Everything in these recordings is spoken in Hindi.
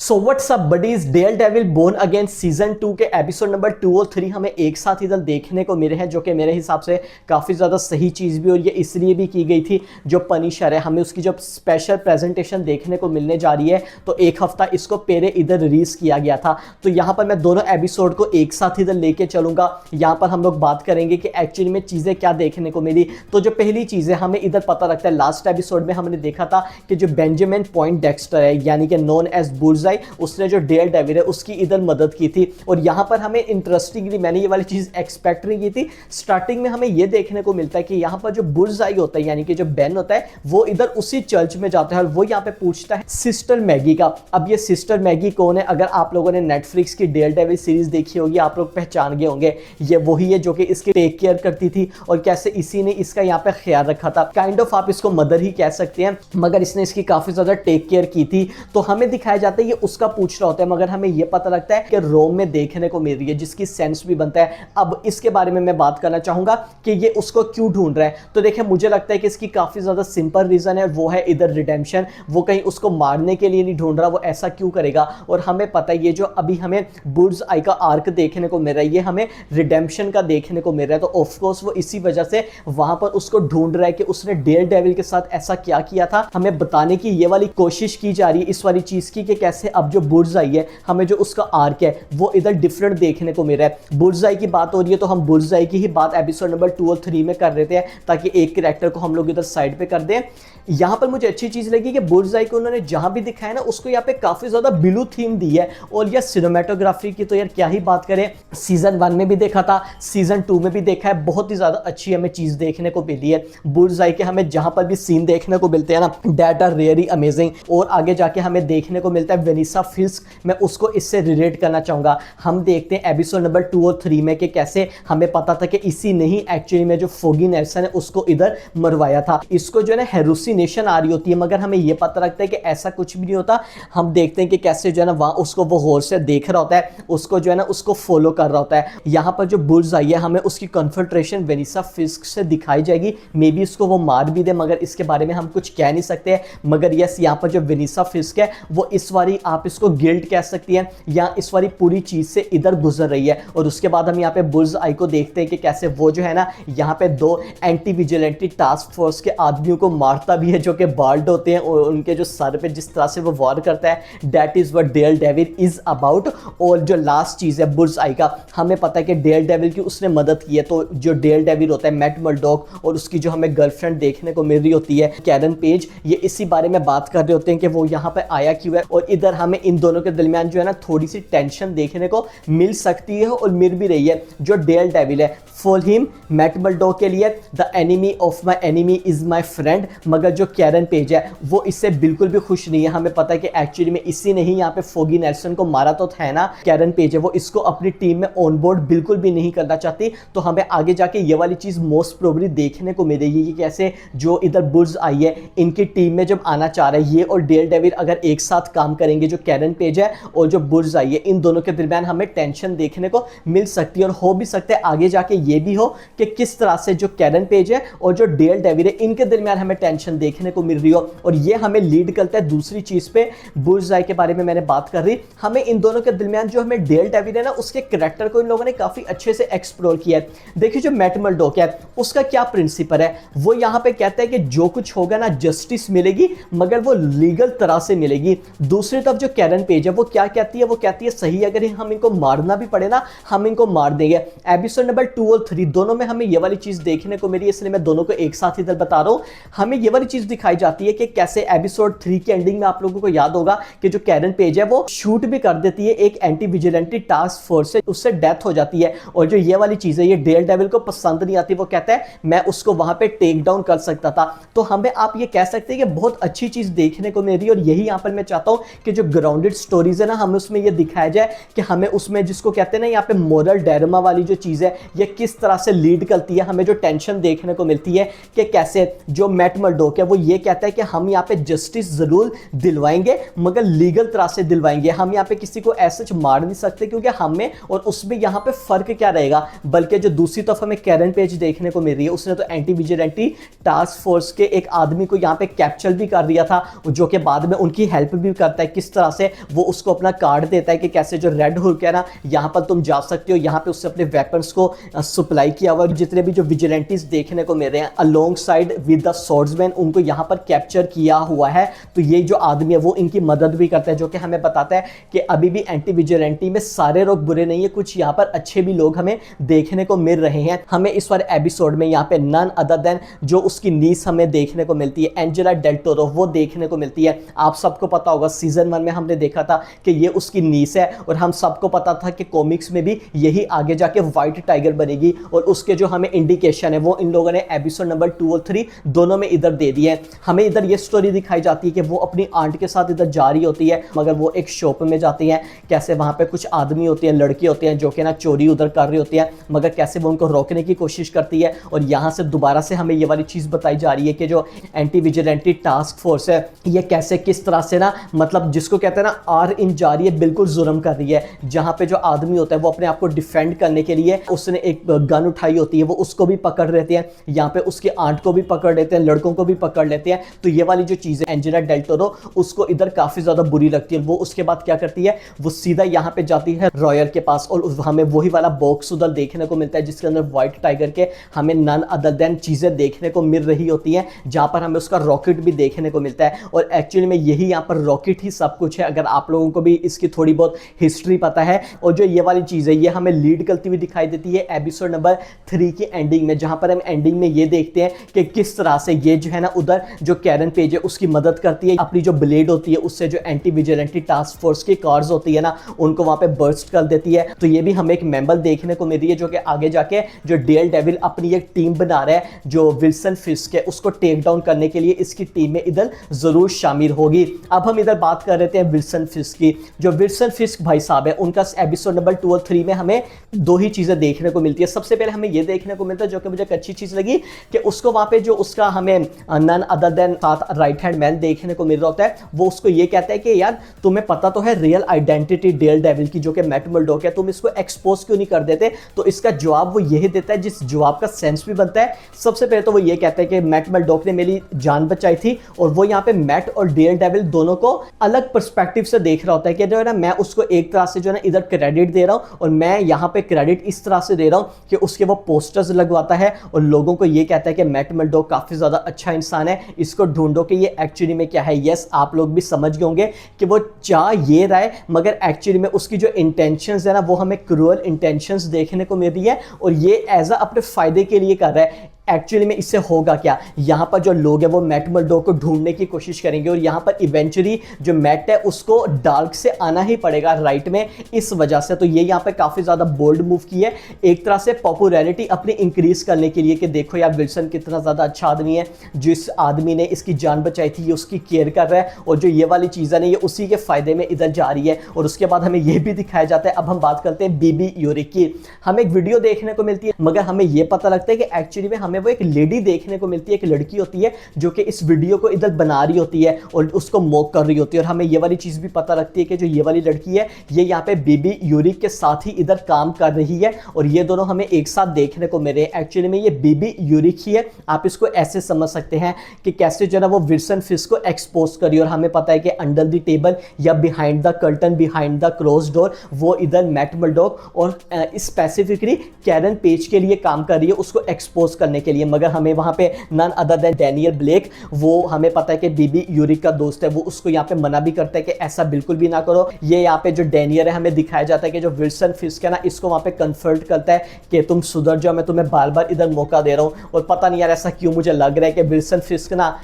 सो what's up buddies, Daredevil Born Again season 2 के एपिसोड नंबर 2 और 3 हमें एक साथ इधर देखने को मिले हैं, जो कि मेरे हिसाब से काफ़ी ज़्यादा सही चीज़ भी और ये इसलिए भी की गई थी। जो पनिशर है हमें उसकी जो स्पेशल प्रेजेंटेशन देखने को मिलने जा रही है, तो एक हफ्ता इसको पहले इधर रिलीज़ किया गया था। तो यहाँ पर मैं दोनों एपिसोड को एक साथ इधर लेके चलूँगा। यहाँ पर हम लोग बात करेंगे कि एक्चुअली में चीज़ें क्या देखने को मिली। तो जो पहली चीज़ है हमें इधर पता लगता है, लास्ट एपिसोड में हमने देखा था कि जो बेंजामिन पॉइंटडेक्स्टर है यानी कि नोन एज बुलजाई, उसने जो डेयरडेविल है उसकी इधर मदद की थी। और यहां पर हमें इंटरेस्टिंगली, मैंने ये वाली चीज एक्सपेक्ट नहीं की थी, स्टार्टिंग में हमें ये देखने को मिलता है कि यहां पर जो बुलजाई होता है यानी कि जो बेन होता है वो इधर उसी चर्च में जाता है और वो यहां पे पूछता है सिस्टर मैगी का। अब ये सिस्टर मैगी कौन है? अगर आप लोगों ने नेटफ्लिक्स की डेयरडेविल सीरीज देखी होगी आप लोग पहचान गए होंगे, ये वही है जो कि इसकी टेक केयर करती थी और कैसे इसी ने इसका यहाँ पे ख्याल रखा था। काइंड ऑफ आप इसको मदर ही कह सकते हैं, मगर इसने इसकी काफी ज्यादा टेक केयर की थी। तो हमें दिखाया जाता है ये उसका पूछ रहा होता है, मगर हमें यह पता लगता है कि रोम में देखने को मिल रही है, जिसकी सेंस भी बनता है। अब इसके बारे में मैं बात करना चाहूंगा कि ये उसको क्यों ढूंढ रहा है। तो देखिए, मुझे लगता है कि इसकी काफी ज्यादा सिंपल रीजन है, वो है इधर रिडेम्पशन। वो कहीं उसको मारने के लिए नहीं ढूंढ रहा, वो ऐसा क्यों करेगा। और हमें पता है ये जो अभी हमें बुल्स आई का आर्क देखने को मिल रहा है, ये हमें रिडेम्पशन का देखने को मिल रहा है। तो ऑफकोर्स वो इसी वजह से वहां पर उसको ढूंढ रहा है कि उसने डेयरडेविल के साथ ऐसा क्या किया था। हमें बताने की ये वाली कोशिश की जा रही है इस वाली चीज की कि कैसे अब जो बुल्सआई है, हमें जो उसका आर्क है वो इधर डिफरेंट देखने को मिल रहा है। बुल्सआई की बात हो रही है तो हम बुल्सआई की ही बात एपिसोड नंबर 2 और 3 में कर रहे थे, ताकि एक कैरेक्टर को हम लोग इधर साइड पे कर दें। यहां पर मुझे अच्छी चीज लगी कि बुल्सआई को उन्होंने जहां भी दिखाया ना, उसको यहाँ पे काफी ज्यादा ब्लू थीम दी है। और यह सिनेमेटोग्राफी की तो यार क्या ही बात करें, सीजन 1 में भी देखा था, सीजन 2 में भी देखा है, बहुत ही ज्यादा अच्छी हमें चीज देखने को मिली है। बुल्सआई के हमें जहां पर भी सीन देखने को मिलते हैं ना, दैट आर रियली अमेजिंग। और आगे जाके हमें देखने को मिलता है वेनिसा फिस्क, मैं उसको इससे रिलेट करना चाहूंगा। हम देखते हैं एपिसोड नंबर 2 और 3 में कि कैसे हमें पता था कि इसी ने ही एक्चुअली में जो फोगी नेल्सन है उसको इधर मरवाया था। इसको जो है ना हेलुसिनेशन आ रही होती है, मगर हमें यह पता लगता है कि ऐसा कुछ भी नहीं होता। हम देखते हैं कि कैसे जो है ना वहां उसको वो गौर से देख रहा होता है, उसको जो है ना उसको फॉलो कर रहा होता है। यहां पर जो बुल्सआई है हमें उसकी कन्फंट्रेशन वेनिसा फिस्क से दिखाई जाएगी। मे बी इसको वो मार भी दे, मगर इसके बारे में हम कुछ कह नहीं सकते। मगर यस, यहाँ पर जो वेनिसा फिस्क है वो इस वाली आप इसको गिल्ट कह सकती है, या इस वाली पूरी चीज से इधर गुजर रही है। और उसके बाद हम यहाँ पे बुल्सआई को देखते हैं कि कैसे वो जो है ना यहाँ पे दो एंटी विजिलेंटी टास्क फोर्स के आदमियों को मारता भी है, जो कि बाल्ड होते हैं, और उनके जो सर पे जिस तरह से वो वॉर करता है, that is what Daredevil is about. और जो लास्ट चीज है बुल्सआई का, हमें पता है कि डेयरडेविल की उसने मदद की है। तो जो डेयरडेविल होता है मैट मर्डॉक, और उसकी जो हमें गर्लफ्रेंड देखने को मिल रही होती है कैरन पेज, ये इसी बारे में बात कर रहे होते हैं कि वो यहाँ पे आया क्यों है। और इधर हमें इन दोनों के दरमियान जो है ना थोड़ी सी टेंशन देखने को मिल सकती है और मिल भी रही है। जो डेयरडेविल है, फॉर हिम मैट मर्डॉक के लिए the enemy of my enemy is my friend, मगर जो कैरन पेज है वो इससे बिल्कुल भी खुश नहीं है। हमें पता है कि एक्चुअली में इसी ने ही यहाँ पे फोगी नेल्सन को मारा तो है ना। कैरन पेज है वो इसको अपनी टीम में ऑन बोर्ड बिल्कुल भी नहीं करना चाहती। तो हमें आगे जाके ये वाली चीज मोस्ट प्रोबेबली देखने को मिलेगी कि कैसे जो इधर बुल्सआई है इनकी टीम में जब आना चाह रहा है ये और डेयरडेविल अगर एक साथ काम करेंगे, जो कैरन पेज है और जो बुल्सआई है, इन दोनों के दरमियान हमें टेंशन देखने को मिल सकती है। और हो भी सकता है आगे जाके ये भी हो कि किस तरह से जो कैरन पेज है और जो डेयरडेविल है इनके दरमियान हमें टेंशन देखने को मिल रही हो। और ये हमें लीड करता है दूसरी चीज पे, बुल्सआई के बारे में मैंने बात कर रही। हमें इन दोनों के दरमियान जो हमें डेयरडेविल है ना, उसके कैरेक्टर को इन लोगों ने काफी अच्छे से एक्सप्लोर किया है। देखिए जो मैट मर्डॉक है उसका क्या प्रिंसिपल है, वो यहां पे कहता है कि जो कुछ होगा ना जस्टिस मिलेगी, मगर वो लीगल तरह से मिलेगी। दूसरी तरफ जो कैरन पेज है वो क्या कहती है, वो कहती है सही अगर हम इनको मारना भी पड़े ना हम इनको मार देंगे। एपिसोड नंबर 2 और 3 दोनों में हमें ये वाली चीज देखने को मिली, इसलिए मैं दोनों को एक साथ इधर बता रहा हूं। हमें ये वाली चीज दिखाई जाती है कि कैसे एपिसोड 3 के एंडिंग में आप लोगों को याद होगा कि जो कैरन पेज है वो शूट भी कर देती है एक एंटी विजिलेंटी टास्क फोर्स से, उससे डेथ हो जाती है। और जो ये वाली चीज है ये डेयरडेविल को पसंद नहीं आती, वो कहता है मैं उसको वहां पे टेक डाउन कर सकता था। तो हमें आप ये कह सकते हैं कि बहुत अच्छी चीज देखने को मिल रही है। और यही यहां पर मैं चाहता हूं कि जो ग्राउंडेड स्टोरीज है ना, हमें उसमें ये दिखाया जाए कि हमें उसमें जिसको कहते हैं ना यहाँ पे मोरल डायरमा वाली जो चीज है ये किस तरह से लीड करती है। हमें जो टेंशन देखने को मिलती है कि कैसे जो मैट मर्डॉक है वो ये कहता है कि हम यहाँ पे जस्टिस जरूर दिलवाएंगे, मगर लीगल तरह से दिलवाएंगे। हम यहाँ पे किसी को ऐसे मार नहीं सकते, क्योंकि हमें और उसमें यहाँ पे फर्क क्या रहेगा। बल्कि जो दूसरी तरफ हमें कैरन पेज देखने को मिल रही है, उसने तो एंटी विजिलेंटी टास्क फोर्स के एक आदमी को यहाँ पे कैप्चर भी कर दिया था, जो कि बाद में उनकी हेल्प भी करता है। किस किस तरह से वो उसको अपना कार्ड देता है कि कैसे जो रेड हुक है ना, यहाँ पर तुम जा सकते हो, यहाँ पे उससे अपने वेपन्स को सप्लाई किया हुआ। जितने भी जो विजिलेंटीज देखने को मिल रहे हैं along side with the swordsman, उनको यहाँ पर कैप्चर किया हुआ है। तो ये जो आदमी है वो इनकी मदद भी करता है, जो कि हमें बताता है कि अभी भी एंटी विजिलेंटी में सारे लोग बुरे नहीं है, कुछ यहाँ पर अच्छे भी लोग हमें देखने को मिल रहे हैं। हमें इस वाले एपिसोड में यहाँ पे नन अदर देन जो उसकी नीस हमें देखने को मिलती है एंजेला डेल टोरो, वो देखने को मिलती है। आप सबको पता होगा सीजन 1 में हमने देखा था कि ये उसकी नीस है, और हम सबको पता था कि कॉमिक्स में भी यही आगे जाके व्हाइट टाइगर बनेगी, और उसके जो हमें इंडिकेशन है वो इन लोगों ने एपिसोड नंबर 2 और 3 दोनों में इधर दे दिए। हमें इधर ये स्टोरी दिखाई जाती है कि वो अपनी आंट के साथ इधर जा रही होती है, मगर वो एक शॉप में जाती है, कैसे वहां पे कुछ आदमी होते हैं, लड़के होते हैं जो कि ना चोरी उधर कर रही होती है, मगर कैसे वो उनको रोकने की कोशिश करती है। और यहाँ से दोबारा से हमें ये वाली चीज़ बताई जा रही है कि जो एंटी विजिलेंटी टास्क फोर्स है ये कैसे किस तरह से ना, मतलब जिसको कहते हैं ना आर इन जा रही है, बिल्कुल जुर्म कर रही है। जहाँ पे जो आदमी होता है वो अपने आप को डिफेंड करने के लिए उसने एक गन उठाई होती है, वो उसको भी पकड़ लेते हैं, यहाँ पे उसके आंट को भी पकड़ लेते हैं, लड़कों को भी पकड़ लेते हैं। तो ये वाली जो चीज़ है एंजेला डेल टोरो उसको इधर काफ़ी ज़्यादा बुरी लगती है। वो उसके बाद क्या करती है, वो सीधा यहाँ पे जाती है रॉयर के पास, और हमें वही वाला बॉक्स उधर देखने को मिलता है जिसके अंदर व्हाइट टाइगर के हमें नन अदर देन चीज़ें देखने को मिल रही होती हैं, जहाँ पर हमें उसका रॉकेट भी देखने को मिलता है। और एक्चुअली में यही यहाँ पर रॉकेट ही सब कुछ है, अगर आप लोगों को भी इसकी थोड़ी बहुत हिस्ट्री पता है। और जो ये वाली चीज़ है ये हमें लीड करती हुई दिखाई देती है एपिसोड नंबर 3 की एंडिंग में, जहाँ पर हम एंडिंग में ये देखते हैं कि किस तरह से ये जो है ना उधर जो कैरन पेज है उसकी मदद करती है, अपनी जो ब्लेड होती है उससे जो एंटी विजिलेंटी टास्क फोर्स की कार्स होती है ना उनको वहां पे बर्स्ट कर देती है। तो ये भी हमें एक मेंबर देखने को मिल रही है जो कि आगे जाके जो डेल डेविल अपनी एक टीम बना रहा है जो विल्सन फिस्क है उसको टेक डाउन करने के लिए इसकी टीम में इधर जरूर शामिल होगी। अब हम इधर बात कर रहे थे विल्सन फिस्क की। जो विल्सन फिस्क भाई साहब है उनका एपिसोड नंबर 2 और 3 में हमें दो ही चीजें देखने को मिलती है। सबसे पहले हमें यह देखने को मिलता है जो कि मुझे एक अच्छी चीज लगी कि उसको वहां पे जो उसका हमें नन अदर देन साथ राइट हैंड मैन देखने को मिल रहा होता है, वो उसको ये कहता है कि यार तुम्हें पता तो है रियल आइडेंटिटी डेल डेविल की जो कि मैट मर्डॉक है, तुम इसको एक्सपोज क्यों नहीं कर देते। तो इसका जवाब वो यही देता है जिस जवाब का सेंस भी बनता है। सबसे पहले तो वो ये कहता है कि मैट मर्डॉक ने मेरी जान बचाई थी, और वो यहाँ पे मैट और डेल डेविल दोनों को अलग पर्सपेक्टिव से देख रहा होता है कि जो है ना मैं उसको एक तरह से जो है ना इधर क्रेडिट दे रहा हूँ, और मैं यहाँ पे क्रेडिट इस तरह से दे रहा हूँ कि उसके वो पोस्टर्स लगवाता है और लोगों को ये कहता है कि मैट मर्डॉक काफी ज्यादा अच्छा इंसान है, इसको ढूंढो कि ये एक्चुअली में क्या है। यस, आप लोग भी समझ गए होंगे कि वो चाह ये रहा है, मगर एक्चुअली में उसकी जो इंटेंशंस है ना वो हमें क्रूअल इंटेंशंस देखने को मिल रही है, और ये एज अ अपने फायदे के लिए कर रहा है। एक्चुअली में इससे होगा क्या, यहाँ पर जो लोग हैं वो मैट मर्डॉक को ढूंढने की कोशिश करेंगे, और यहाँ पर इवेंचुअली जो मैट है उसको डार्क से आना ही पड़ेगा राइट में, इस वजह से। तो ये यहाँ पे काफी ज्यादा बोल्ड मूव की है, एक तरह से पॉपुलैरिटी अपनी इंक्रीज करने के लिए कि देखो यार विल्सन कितना ज्यादा अच्छा आदमी है, जिस आदमी ने इसकी जान बचाई थी ये उसकी केयर कर रहा है, और जो ये वाली चीज़ है ना ये उसी के फायदे में इधर जा रही है। और उसके बाद हमें ये भी दिखाया जाता है। अब हम बात करते हैं बीबी यूरिक की। हमें एक वीडियो देखने को मिलती है, मगर हमें ये पता लगता है कि एक्चुअली में हमें वो एक लेडी देखने को मिलती है, एक लड़की होती है जो कि इस वीडियो को इधर बना रही होती है और उसको मॉक कर रही होती है। और हमें ये वाली चीज भी पता लगती है कि जो ये वाली लड़की है ये यहाँ पे बीबी यूरिक के साथ ही इधर काम कर रही है, और ये दोनों हमें एक साथ देखने को मिल रहे हैं। एक्चुअली में ये बीबी यूरिक ही है, आप इसको ऐसे समझ सकते हैं कि कैसे जो है वो विल्सन फिस्क को एक्सपोज करी। और हमें पता है कि अंडर द टेबल या behind the curtain, behind the close door, वो इधर मैट मर्डॉक और स्पेसिफिकली कैरन पेज के लिए काम कर रही है उसको एक्सपोज करने के लिए। मगर हमें वहां पे none other than Daniel Blake, वो हमें पता है कि बीबी यूरिक का दोस्त है, वो उसको यहाँ पे मना भी करता है कि ऐसा बिल्कुल भी ना करो। ये यहाँ पे जो डैनियल है हमें दिखाया जाता है कि जो विल्सन फिस्क है ना इसको वहां पे कन्फर्ट करता है कि तुम सुधर जाओ, मैं तुम्हें बार बार इधर मौका दे रहा हूँ। और पता नहीं यार ऐसा क्यों मुझे लग रहा है कि विल्सन फिस्क ना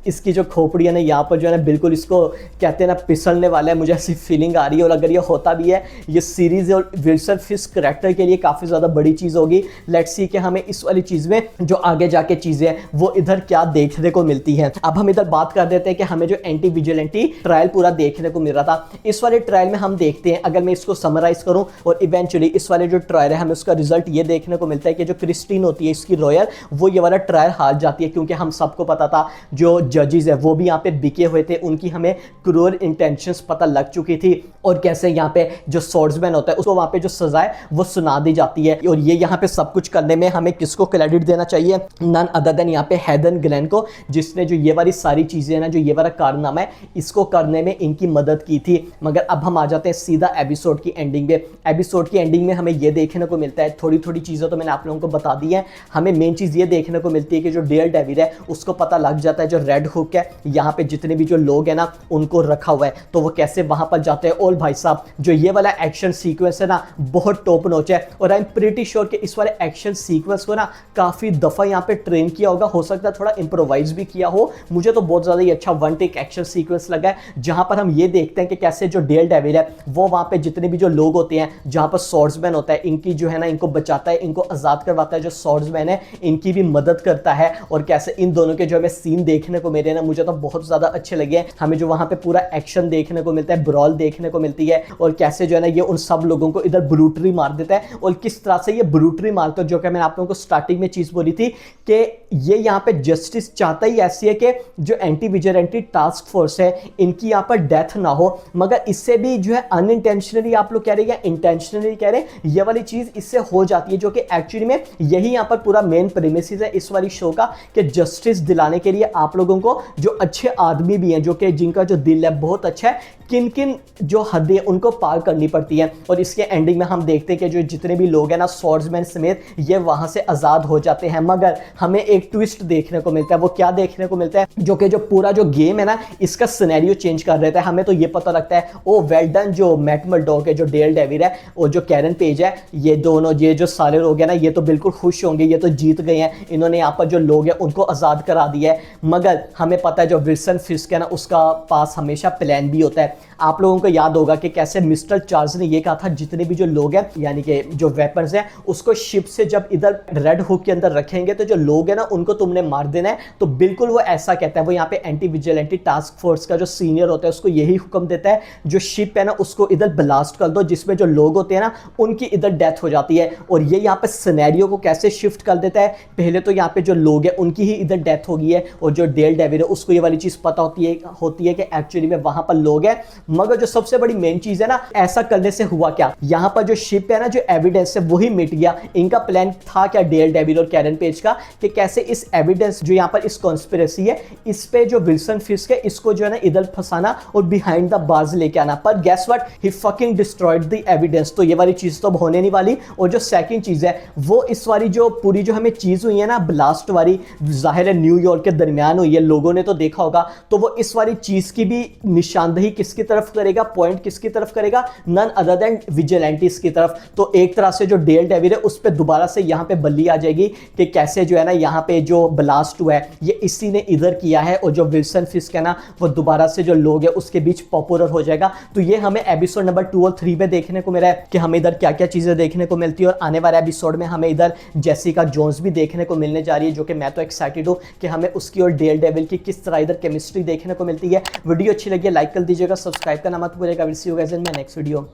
इसकी जो खोपड़ी है ना यहाँ पर जो है ना बिल्कुल इसको कहते हैं ना फिसलने वाला है, मुझे ऐसी फीलिंग आ रही है। और अगर ये होता भी है ये सीरीज और विल्सन फिस्क करैक्टर के लिए काफ़ी ज़्यादा बड़ी चीज़ होगी। लेट्स सी कि हमें इस वाली चीज़ में जो आगे जाके चीज़ें हैं वो इधर क्या देखने को मिलती है। अब हम इधर बात कर देते हैं कि हमें जो एंटी विजिलेंटी ट्रायल पूरा देखने को मिल रहा था, इस वाले ट्रायल में हम देखते हैं, अगर मैं इसको समराइज करूँ और इवेंचुअली इस वाले जो ट्रायल है हमें उसका रिजल्ट ये देखने को मिलता है कि जो क्रिस्टीन होती है इसकी रॉयल, वो ये वाला ट्रायल हार जाती है। क्योंकि हम सबको पता था जो जजेस है वो भी यहाँ पे बिके हुए थे, उनकी हमें क्रूर इंटेंशंस पता लग चुकी थी, और कैसे यहाँ पे जो स्वॉर्ड्समैन होता है उसको वहाँ पे जो सजा है वो सुना दी जाती है। और ये यहाँ पे सब कुछ करने में हमें किसको क्रेडिट देना चाहिए? नन अदर देन यहाँ पे हेदन ग्लेन को, जिसने जो ये वाली सारी चीजें ना, जो ये वाला कारनामा है इसको करने में इनकी मदद की थी। मगर अब हम आ जाते हैं सीधा एपिसोड की एंडिंग पे। एपिसोड की एंडिंग में हमें ये देखने को मिलता है, थोड़ी थोड़ी चीजें तो मैंने आप लोगों को बता दी है, हमें मेन चीज ये देखने को मिलती है कि जो डेयर डेविल है उसको पता लग जाता है जो रेड हुक है यहाँ पे जितने भी जो लोग हैं ना उनको रखा हुआ है, तो वो कैसे वहां पर जाते हैं। और भाई साहब जो ये वाला एक्शन सीक्वेंस है ना बहुत टॉप नॉच है, और आई एम प्रीटी श्योर कि इस वाले एक्शन सीक्वेंस को ना काफी दफा यहाँ पे ट्रेन किया होगा, हो सकता है थोड़ा इंप्रोवाइज भी किया हो। मुझे तो बहुत ज्यादा ही अच्छा वन टेक एक्शन सीक्वेंस लगा है, जहां पर हम ये देखते हैं कि कैसे जो डेयर डेविल है वो वहां पे जितने भी जो लोग होते हैं, जहां पर स्वॉर्ड्समैन होता है इनकी जो है ना इनको बचाता है, इनको आजाद करवाता है, जो स्वॉर्ड्समैन है इनकी भी मदद करता है। और कैसे इन दोनों के जो हमें सीन देखने को मिले ना मुझे तो बहुत ज्यादा अच्छे लगे। हमें जो वहां पे पूरा एक्शन देखने को मिलता है, ब्रॉल देखने को मिलती है, और कैसे जो है ना ये उन सब लोगों को इधर ब्रूटरी मार देता है, और किस तरह से ये ब्रूटरी मारता है, जो कि मैंने आप लोगों को स्टार्टिंग में चीज बोली थी कि ये यहाँ पे जस्टिस चाहता ही ऐसी है कि जो एंटी विजिलेंटी टास्क फोर्स है इनकी यहाँ पर डेथ ना हो। मगर इससे भी जो है अनइंटेंशनली आप लोग कह रहे हैं या इंटेंशनली कह रहे हैं, ये वाली चीज इससे हो जाती है, जो कि एक्चुअली में यही यहाँ पर पूरा मेन प्रेमिसिस है इस वाली शो का, कि जस्टिस दिलाने के लिए आप लोगों को जो अच्छे आदमी भी हैं, जो कि जिनका जो दिल है बहुत अच्छा है, किन किन जो हदें उनको पार करनी पड़ती है। और इसके एंडिंग में हम देखते हैं कि जो जितने भी लोग हैं ना स्वॉर्ड्समैन समेत ये वहां से आजाद हो जाते हैं। मगर हमें एक ट्विस्ट देखने को मिलता है, वो क्या देखने को मिलता है, जो कि जो पूरा जो गेम है ना इसका सिनेरियो चेंज कर देता है। हमें तो ये पता लगता है ओ वेल डन, जो मैट मर्डॉक है, जो डेयर डेविल है, और जो कैरन पेज है, ये दोनों ये जो सारे लोग हैं ना ये तो बिल्कुल खुश होंगे, ये तो जीत गए हैं, इन्होंने यहाँ पर जो लोग हैं उनको आजाद करा दिया है। मगर हमें पता है जो विल्सन फिस्क है ना उसका पास हमेशा प्लान भी होता है। आप लोगों को याद होगा कि कैसे मिस्टर चार्ल्स ने ये कहा था जितने भी जो लोग हैं यानी कि जो वेपन्स हैं उसको शिप से जब इधर रेड हुक के अंदर रखेंगे तो जो लोग हैं ना उनको तुमने मार देना है। तो बिल्कुल वो ऐसा कहता है, वो यहाँ पे एंटी विजिलेंटी टास्क फोर्स का जो सीनियर होता है उसको यही हुक्म देता है जो शिप है ना उसको इधर ब्लास्ट कर दो, जिसमें जो लोग होते हैं ना उनकी इधर डेथ हो जाती है। और ये यहाँ पे सिनेरियो को कैसे शिफ्ट कर देता है, पहले तो यहाँ पे जो लोग हैं उनकी ही इधर डेथ हो गई है, और जो डेयर डेविल है उसको ये वाली चीज पता होती है कि एक्चुअली में वहां पर लोग हैं। मगर जो सबसे बड़ी मेन चीज है ना, ऐसा करने से हुआ क्या, यहां पर जो शिप है ना जो एविडेंस है वही मिट गया। इनका प्लान था क्या डेयर डेविल और कैरन पेज का, कि कैसे इस एविडेंस जो यहां पर इस कॉन्स्पिरेसी है इस पे जो विल्सन फिस्क है इसको जो है ना इधर फंसाना और बिहाइंड द बार्स लेके आना। पर guess what, he fucking destroyed the evidence. तो ये वाली चीज तो होने नहीं वाली। और जो सेकंड चीज है वो इस वाली जो पूरी जो हमें चीज हुई है ना ब्लास्ट वाली, जाहिर है न्यूयॉर्क के दरमियान हुई है, लोगों ने तो देखा होगा, तो वो इस वाली चीज की भी निशानदही किसकी तरफ करेगा, पॉइंट किसकी तरफ करेगा, नन अदर देन विजिलेंटीज की तरफ। तो एक तरह से जो डेयर डेविल है उस पे दोबारा से यहाँ पे बल्ली आ जाएगी कि कैसे जो है ना यहाँ पे जो ब्लास्ट हुआ है ये इसी ने इधर किया है, और जो विल्सन फिस्क है ना वो दोबारा से जो लोग है उसके बीच पॉपुलर हो जाएगा। तो ये हमें एपिसोड नंबर 2 और 3 में देखने को मिला है कि हमें इधर क्या क्या चीजें देखने को मिलती है। और आने वाले एपिसोड में हमें इधर जेसिका जोन्स भी देखने को मिलने जा रही है, जो कि मैं तो एक्साइटेड हूँ कि हमें उसकी और डेयर डेविल की किस तरह इधर केमिस्ट्री देखने को मिलती है। वीडियो अच्छी लगी है लाइक कर दीजिएगा, सब्सक्राइब करना मत भूलिएगा। Will see you guys in my next video.